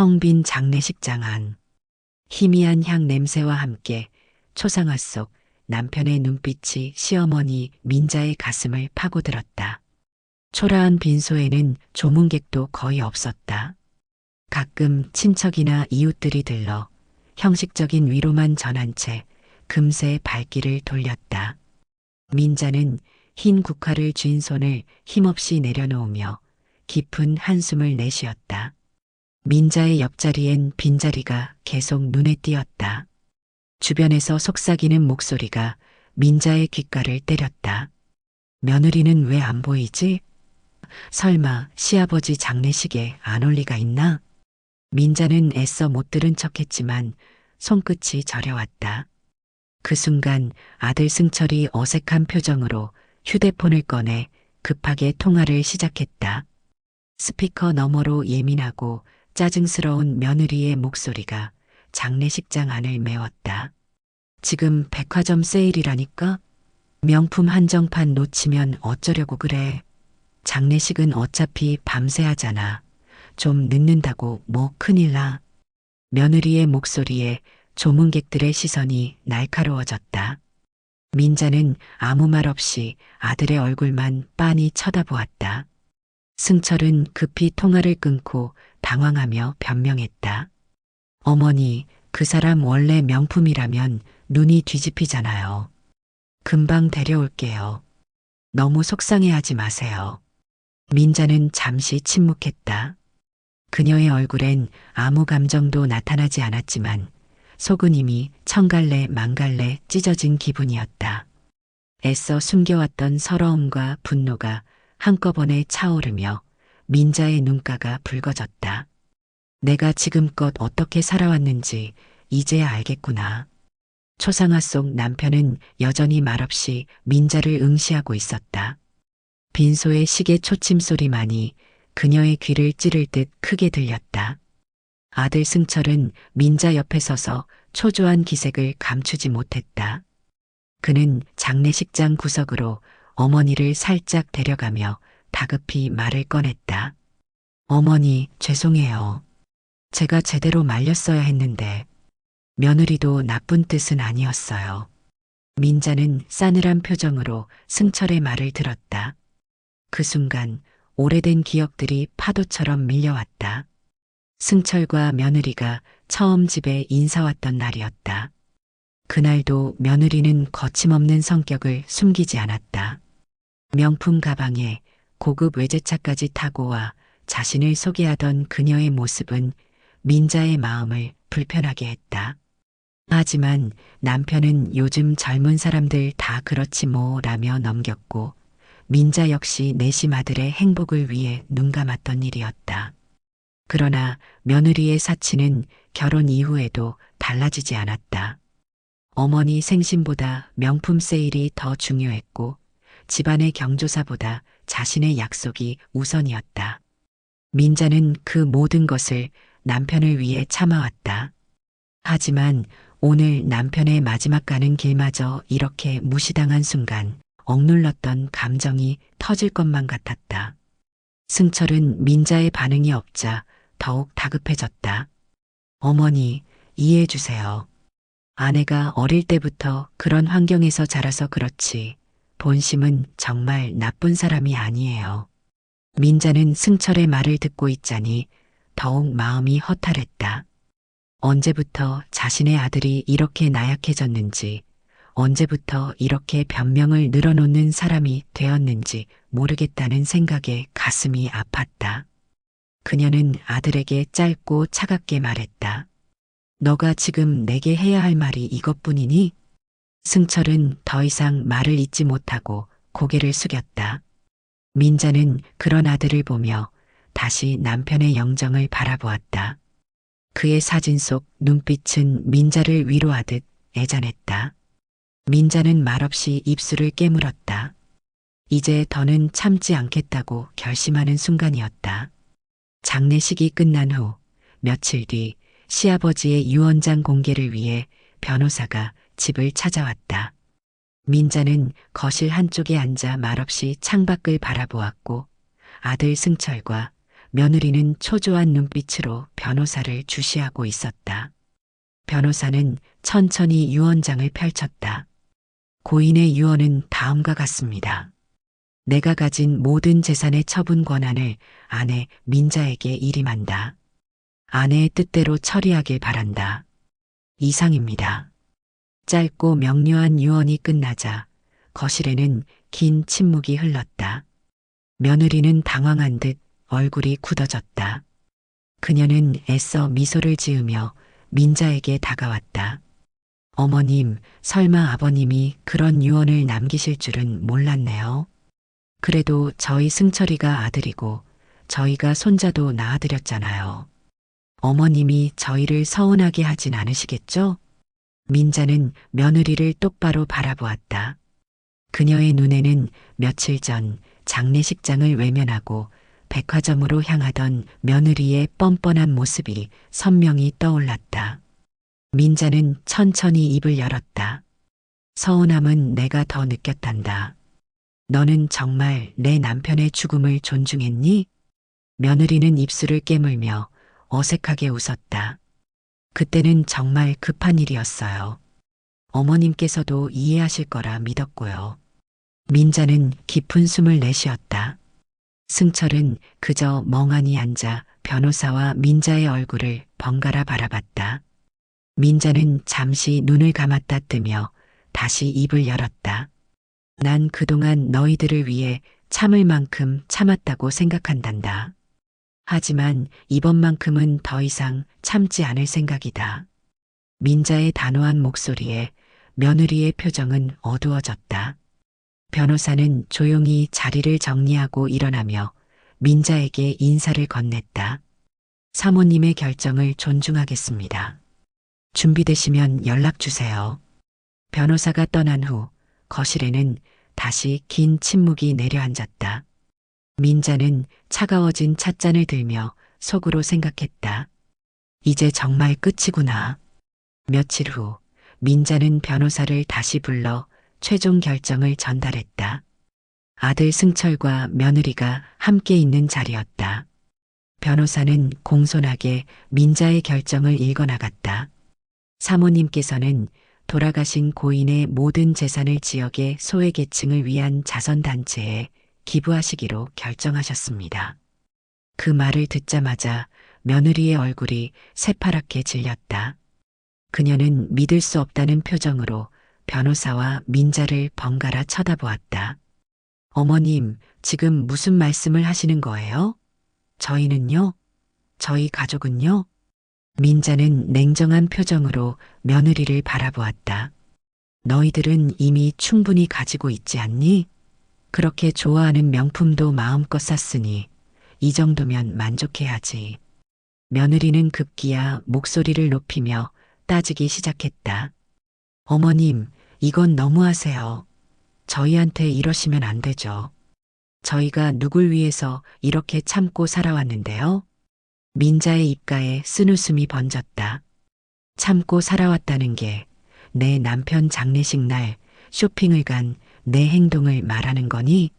텅 빈 장례식장 안. 희미한 향 냄새와 함께 초상화 속 남편의 눈빛이 시어머니 민자의 가슴을 파고들었다. 초라한 빈소에는 조문객도 거의 없었다. 가끔 친척이나 이웃들이 들러 형식적인 위로만 전한 채 금세 발길을 돌렸다. 민자는 흰 국화를 쥔 손을 힘없이 내려놓으며 깊은 한숨을 내쉬었다. 민자의 옆자리엔 빈자리가 계속 눈에 띄었다. 주변에서 속삭이는 목소리가 민자의 귓가를 때렸다. 며느리는 왜 안 보이지? 설마 시아버지 장례식에 안 올 리가 있나? 민자는 애써 못 들은 척했지만 손끝이 저려왔다. 그 순간 아들 승철이 어색한 표정으로 휴대폰을 꺼내 급하게 통화를 시작했다. 스피커 너머로 예민하고 짜증스러운 며느리의 목소리가 장례식장 안을 메웠다. 지금 백화점 세일이라니까? 명품 한정판 놓치면 어쩌려고 그래. 장례식은 어차피 밤새 하잖아. 좀 늦는다고 뭐 큰일 나. 며느리의 목소리에 조문객들의 시선이 날카로워졌다. 민자는 아무 말 없이 아들의 얼굴만 빤히 쳐다보았다. 승철은 급히 통화를 끊고 당황하며 변명했다. 어머니, 그 사람 원래 명품이라면 눈이 뒤집히잖아요. 금방 데려올게요. 너무 속상해하지 마세요. 민자는 잠시 침묵했다. 그녀의 얼굴엔 아무 감정도 나타나지 않았지만 속은 이미 천갈래 만갈래 찢어진 기분이었다. 애써 숨겨왔던 서러움과 분노가 한꺼번에 차오르며 민자의 눈가가 붉어졌다. 내가 지금껏 어떻게 살아왔는지 이제야 알겠구나. 초상화 속 남편은 여전히 말없이 민자를 응시하고 있었다. 빈소의 시계 초침 소리만이 그녀의 귀를 찌를 듯 크게 들렸다. 아들 승철은 민자 옆에 서서 초조한 기색을 감추지 못했다. 그는 장례식장 구석으로 어머니를 살짝 데려가며 다급히 말을 꺼냈다. 어머니, 죄송해요. 제가 제대로 말렸어야 했는데 며느리도 나쁜 뜻은 아니었어요. 민자는 싸늘한 표정으로 승철의 말을 들었다. 그 순간 오래된 기억들이 파도처럼 밀려왔다. 승철과 며느리가 처음 집에 인사 왔던 날이었다. 그날도 며느리는 거침없는 성격을 숨기지 않았다. 명품 가방에 고급 외제차까지 타고 와 자신을 소개하던 그녀의 모습은 민자의 마음을 불편하게 했다. 하지만 남편은 요즘 젊은 사람들 다 그렇지 뭐라며 넘겼고 민자 역시 내심 아들의 행복을 위해 눈감았던 일이었다. 그러나 며느리의 사치는 결혼 이후에도 달라지지 않았다. 어머니 생신보다 명품 세일이 더 중요했고 집안의 경조사보다 자신의 약속이 우선이었다. 민자는 그 모든 것을 남편을 위해 참아왔다. 하지만 오늘 남편의 마지막 가는 길마저 이렇게 무시당한 순간 억눌렀던 감정이 터질 것만 같았다. 승철은 민자의 반응이 없자 더욱 다급해졌다. 어머니, 이해해 주세요. 아내가 어릴 때부터 그런 환경에서 자라서 그렇지 본심은 정말 나쁜 사람이 아니에요. 민자는 승철의 말을 듣고 있자니 더욱 마음이 허탈했다. 언제부터 자신의 아들이 이렇게 나약해졌는지, 언제부터 이렇게 변명을 늘어놓는 사람이 되었는지 모르겠다는 생각에 가슴이 아팠다. 그녀는 아들에게 짧고 차갑게 말했다. 너가 지금 내게 해야 할 말이 이것뿐이니? 승철은 더 이상 말을 잇지 못하고 고개를 숙였다. 민자는 그런 아들을 보며 다시 남편의 영정을 바라보았다. 그의 사진 속 눈빛은 민자를 위로하듯 애잔했다. 민자는 말없이 입술을 깨물었다. 이제 더는 참지 않겠다고 결심하는 순간이었다. 장례식이 끝난 후 며칠 뒤 시아버지의 유언장 공개를 위해 변호사가 집을 찾아왔다. 민자는 거실 한쪽에 앉아 말없이 창밖을 바라보았고 아들 승철과 며느리는 초조한 눈빛으로 변호사를 주시하고 있었다. 변호사는 천천히 유언장을 펼쳤다. 고인의 유언은 다음과 같습니다. 내가 가진 모든 재산의 처분 권한을 아내 민자에게 일임한다. 아내의 뜻대로 처리하길 바란다. 이상입니다. 짧고 명료한 유언이 끝나자 거실에는 긴 침묵이 흘렀다. 며느리는 당황한 듯 얼굴이 굳어졌다. 그녀는 애써 미소를 지으며 민자에게 다가왔다. 어머님, 설마 아버님이 그런 유언을 남기실 줄은 몰랐네요. 그래도 저희 승철이가 아들이고 저희가 손자도 낳아드렸잖아요. 어머님이 저희를 서운하게 하진 않으시겠죠? 민자는 며느리를 똑바로 바라보았다. 그녀의 눈에는 며칠 전 장례식장을 외면하고 백화점으로 향하던 며느리의 뻔뻔한 모습이 선명히 떠올랐다. 민자는 천천히 입을 열었다. 서운함은 내가 더 느꼈단다. 너는 정말 내 남편의 죽음을 존중했니? 며느리는 입술을 깨물며 어색하게 웃었다. 그때는 정말 급한 일이었어요. 어머님께서도 이해하실 거라 믿었고요. 민자는 깊은 숨을 내쉬었다. 승철은 그저 멍하니 앉아 변호사와 민자의 얼굴을 번갈아 바라봤다. 민자는 잠시 눈을 감았다 뜨며 다시 입을 열었다. 난 그동안 너희들을 위해 참을 만큼 참았다고 생각한단다. 하지만 이번만큼은 더 이상 참지 않을 생각이다. 민자의 단호한 목소리에 며느리의 표정은 어두워졌다. 변호사는 조용히 자리를 정리하고 일어나며 민자에게 인사를 건넸다. 사모님의 결정을 존중하겠습니다. 준비되시면 연락 주세요. 변호사가 떠난 후 거실에는 다시 긴 침묵이 내려앉았다. 민자는 차가워진 찻잔을 들며 속으로 생각했다. 이제 정말 끝이구나. 며칠 후 민자는 변호사를 다시 불러 최종 결정을 전달했다. 아들 승철과 며느리가 함께 있는 자리였다. 변호사는 공손하게 민자의 결정을 읽어나갔다. 사모님께서는 돌아가신 고인의 모든 재산을 지역의 소외계층을 위한 자선단체에 기부하시기로 결정하셨습니다. 그 말을 듣자마자 며느리의 얼굴이 새파랗게 질렸다. 그녀는 믿을 수 없다는 표정으로 변호사와 민자를 번갈아 쳐다보았다. 어머님, 지금 무슨 말씀을 하시는 거예요? 저희는요? 저희 가족은요? 민자는 냉정한 표정으로 며느리를 바라보았다. 너희들은 이미 충분히 가지고 있지 않니? 그렇게 좋아하는 명품도 마음껏 샀으니 이 정도면 만족해야지. 며느리는 급기야 목소리를 높이며 따지기 시작했다. 어머님, 이건 너무하세요. 저희한테 이러시면 안 되죠. 저희가 누굴 위해서 이렇게 참고 살아왔는데요. 민자의 입가에 쓴웃음이 번졌다. 참고 살아왔다는 게 내 남편 장례식 날 쇼핑을 간 내 행동을 말하는 거니?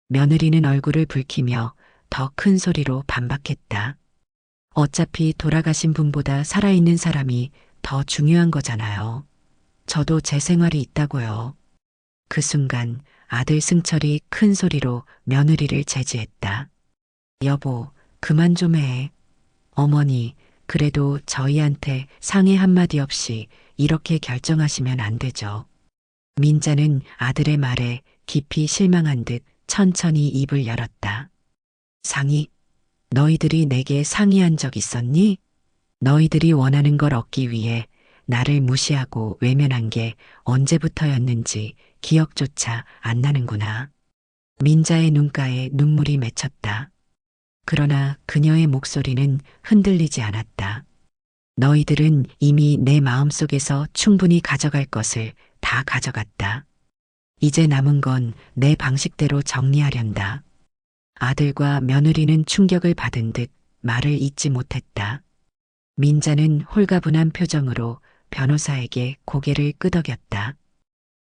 며느리는 얼굴을 붉히며 더 큰 소리로 반박했다. 어차피 돌아가신 분보다 살아있는 사람이 더 중요한 거잖아요. 저도 제 생활이 있다고요. 그 순간 아들 승철이 큰 소리로 며느리를 제지했다. 여보, 그만 좀 해. 어머니, 그래도 저희한테 상의 한마디 없이 이렇게 결정하시면 안 되죠. 민자는 아들의 말에 깊이 실망한 듯 천천히 입을 열었다. 상의? 너희들이 내게 상의한 적 있었니? 너희들이 원하는 걸 얻기 위해 나를 무시하고 외면한 게 언제부터였는지 기억조차 안 나는구나. 민자의 눈가에 눈물이 맺혔다. 그러나 그녀의 목소리는 흔들리지 않았다. 너희들은 이미 내 마음속에서 충분히 가져갈 것을 다 가져갔다. 이제 남은 건 내 방식대로 정리하련다. 아들과 며느리는 충격을 받은 듯 말을 잇지 못했다. 민자는 홀가분한 표정으로 변호사에게 고개를 끄덕였다.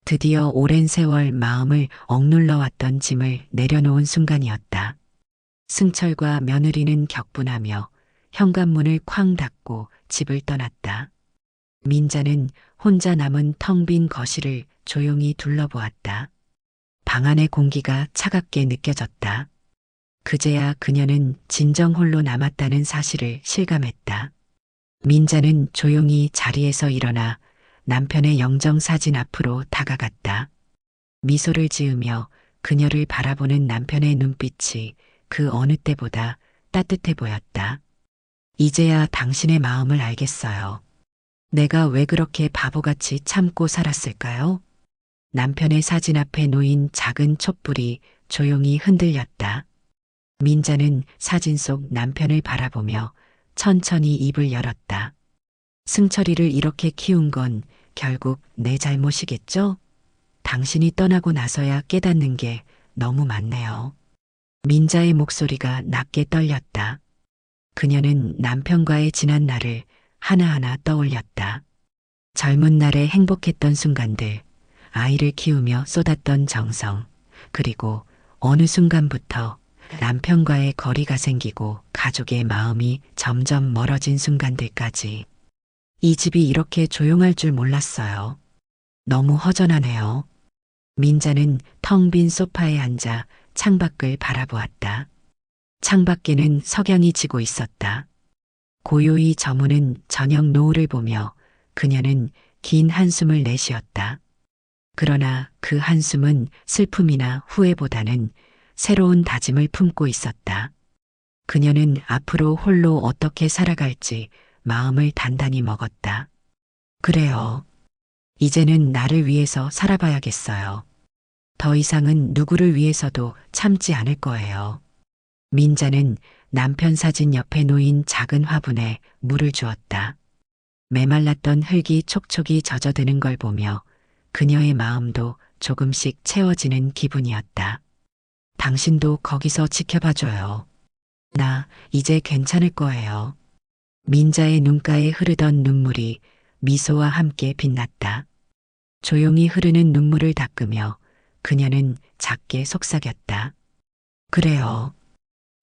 드디어 오랜 세월 마음을 억눌러 왔던 짐을 내려놓은 순간이었다. 승철과 며느리는 격분하며 현관문을 쾅 닫고 집을 떠났다. 민자는 혼자 남은 텅 빈 거실을 조용히 둘러보았다. 방 안의 공기가 차갑게 느껴졌다. 그제야 그녀는 진정 홀로 남았다는 사실을 실감했다. 민자는 조용히 자리에서 일어나 남편의 영정사진 앞으로 다가갔다. 미소를 지으며 그녀를 바라보는 남편의 눈빛이 그 어느 때보다 따뜻해 보였다. 이제야 당신의 마음을 알겠어요. 내가 왜 그렇게 바보같이 참고 살았을까요? 남편의 사진 앞에 놓인 작은 촛불이 조용히 흔들렸다. 민자는 사진 속 남편을 바라보며 천천히 입을 열었다. 승철이를 이렇게 키운 건 결국 내 잘못이겠죠? 당신이 떠나고 나서야 깨닫는 게 너무 많네요. 민자의 목소리가 낮게 떨렸다. 그녀는 남편과의 지난 날을 하나하나 떠올렸다. 젊은 날에 행복했던 순간들, 아이를 키우며 쏟았던 정성, 그리고 어느 순간부터 남편과의 거리가 생기고 가족의 마음이 점점 멀어진 순간들까지. 이 집이 이렇게 조용할 줄 몰랐어요. 너무 허전하네요. 민자는 텅 빈 소파에 앉아 창밖을 바라보았다. 창밖에는 석양이 지고 있었다. 고요히 저무는 저녁 노을을 보며 그녀는 긴 한숨을 내쉬었다. 그러나 그 한숨은 슬픔이나 후회보다는 새로운 다짐을 품고 있었다. 그녀는 앞으로 홀로 어떻게 살아갈지 마음을 단단히 먹었다. 그래요. 이제는 나를 위해서 살아봐야겠어요. 더 이상은 누구를 위해서도 참지 않을 거예요. 민자는 남편 사진 옆에 놓인 작은 화분에 물을 주었다. 메말랐던 흙이 촉촉이 젖어드는 걸 보며 그녀의 마음도 조금씩 채워지는 기분이었다. 당신도 거기서 지켜봐줘요. 나 이제 괜찮을 거예요. 민자의 눈가에 흐르던 눈물이 미소와 함께 빛났다. 조용히 흐르는 눈물을 닦으며 그녀는 작게 속삭였다. 그래요.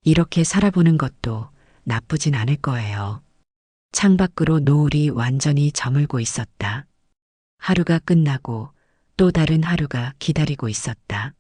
이렇게 살아보는 것도 나쁘진 않을 거예요. 창밖으로 노을이 완전히 저물고 있었다. 하루가 끝나고 또 다른 하루가 기다리고 있었다.